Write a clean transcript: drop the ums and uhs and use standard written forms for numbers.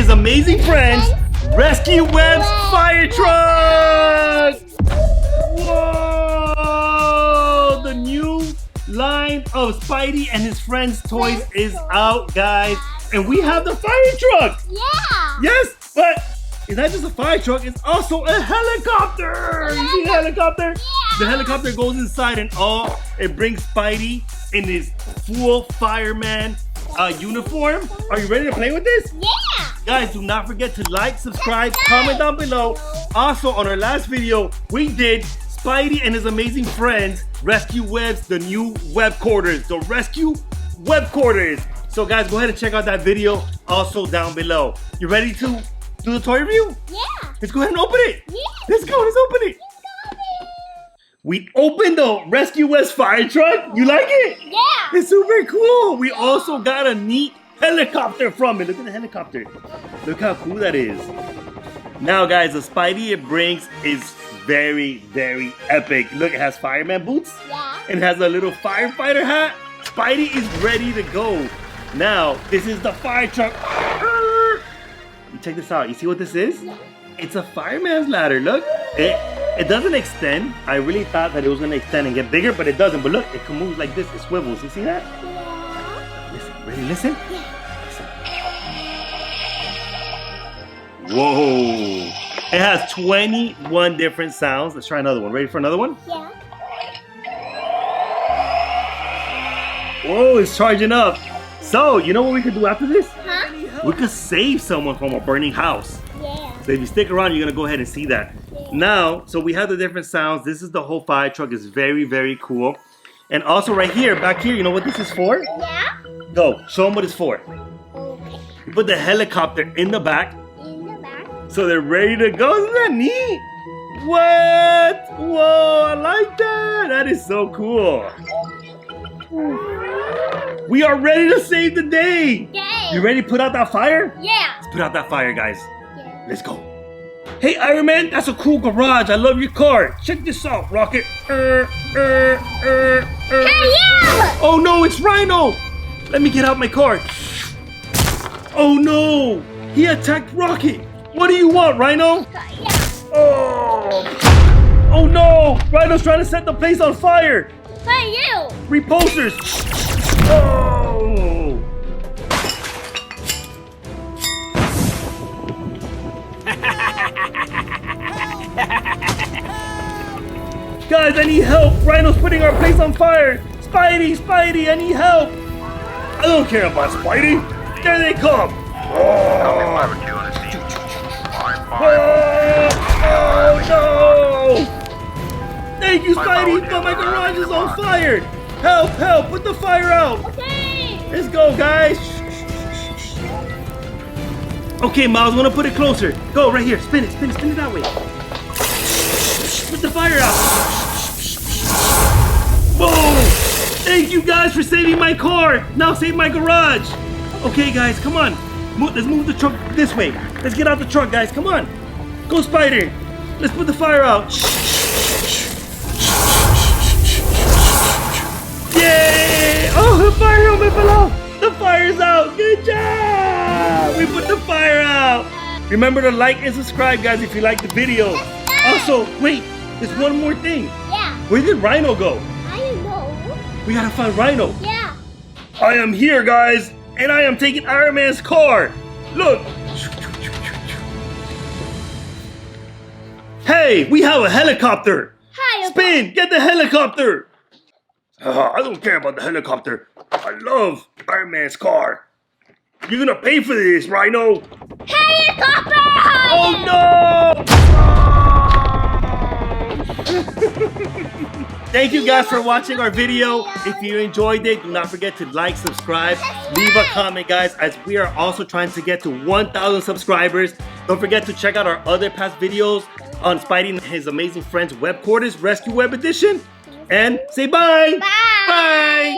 his amazing friends, Rescue Web's Fire Truck! Whoa! The new line of Spidey and his friends toys is out, guys. And we have the fire truck! Yeah! Yes, but it's not just a fire truck, it's also a helicopter! You see the helicopter? Yeah. The helicopter goes inside and it brings Spidey in his full fireman uniform. Are you ready to play with this? Yeah! Guys, do not forget to like, subscribe, comment down below. Also, on our last video, we did Spidey and his amazing friends Rescue Web's the new web quarters. The Rescue Web Quarters. So guys, go ahead and check out that video also down below. You ready to do the toy review? Yeah! Let's go ahead and open it. Yeah. Let's go, let's open it. We opened the Rescue Web's fire truck. You like it? Yeah! It's super cool. We also got a neat helicopter from it. Look at the helicopter. Look how cool that is. Now guys, the Spidey it brings is very, very epic. Look, it has fireman boots. Yeah. And has a little firefighter hat. Spidey is ready to go. Now, this is the fire truck. You check this out. You see what this is? Yeah. It's a fireman's ladder. Look. It doesn't extend. I really thought that it was going to extend and get bigger, but it doesn't. But look, it can move like this. It swivels. You see that? Yeah. Listen. Ready? Listen. Yeah. Listen. Whoa. It has 21 different sounds. Let's try another one. Ready for another one? Yeah. Whoa, it's charging up. So, you know what we could do after this? Huh? We could save someone from a burning house. Yeah. So if you stick around, you're gonna go ahead and see that. Yeah. Now, so we have the different sounds. This is the whole fire truck. It's very, very cool. And also right here, back here, you know what this is for? Yeah. Go, show them what it's for. Okay. You put the helicopter in the back, In the back. so they're ready to go. Isn't that neat? What? Whoa, I like that. That is so cool. We are ready to save the day. Yay. You ready to put out that fire? Yeah. Let's put out that fire, guys. Yeah. Let's go. Hey, Iron Man, that's a cool garage. I love your car. Check this out, Rocket. Hey, yeah. Oh no, it's Rhino. Let me get out my car. Oh no, he attacked Rocket. What do you want, Rhino? Yeah. Oh no, Rhino's trying to set the place on fire. Hey, you. Repulsors. Oh. Guys, I need help. Rhino's putting our place on fire. Spidey, I need help. I don't care about Spidey. There they come. Oh no! Thank you, Spidey, but my garage is on fire. Help, put the fire out. Okay. Let's go, guys. Okay, Miles, I'm gonna put it closer. Go, right here, spin it that way. Put the fire out. Whoa! Thank you guys for saving my car. Now save my garage. Okay, guys, come on. Let's move the truck this way. Let's get out the truck, guys. Come on. Go, Spider. Let's put the fire out. Yay! Oh, the fire helmet fell off. The fire's out. Good job. We put the fire out. Remember to like and subscribe, guys, if you like the video. Also, wait. There's one more thing. Yeah. Where did Rhino go? I don't know. We gotta find Rhino. Yeah. I am here, guys, and I am taking Iron Man's car. Look. Hey, we have a helicopter. Hi. Spin, get the helicopter. I don't care about the helicopter. I love Iron Man's car. You're gonna pay for this, Rhino. Helicopter! Oh no! Thank you guys for watching our video. If you enjoyed it, do not forget to like, subscribe, leave a comment, guys, as we are also trying to get to 1,000 subscribers. Don't forget to check out our other past videos on Spidey and his amazing friends web quarters, Rescue Web Edition. And say bye. Bye. Bye.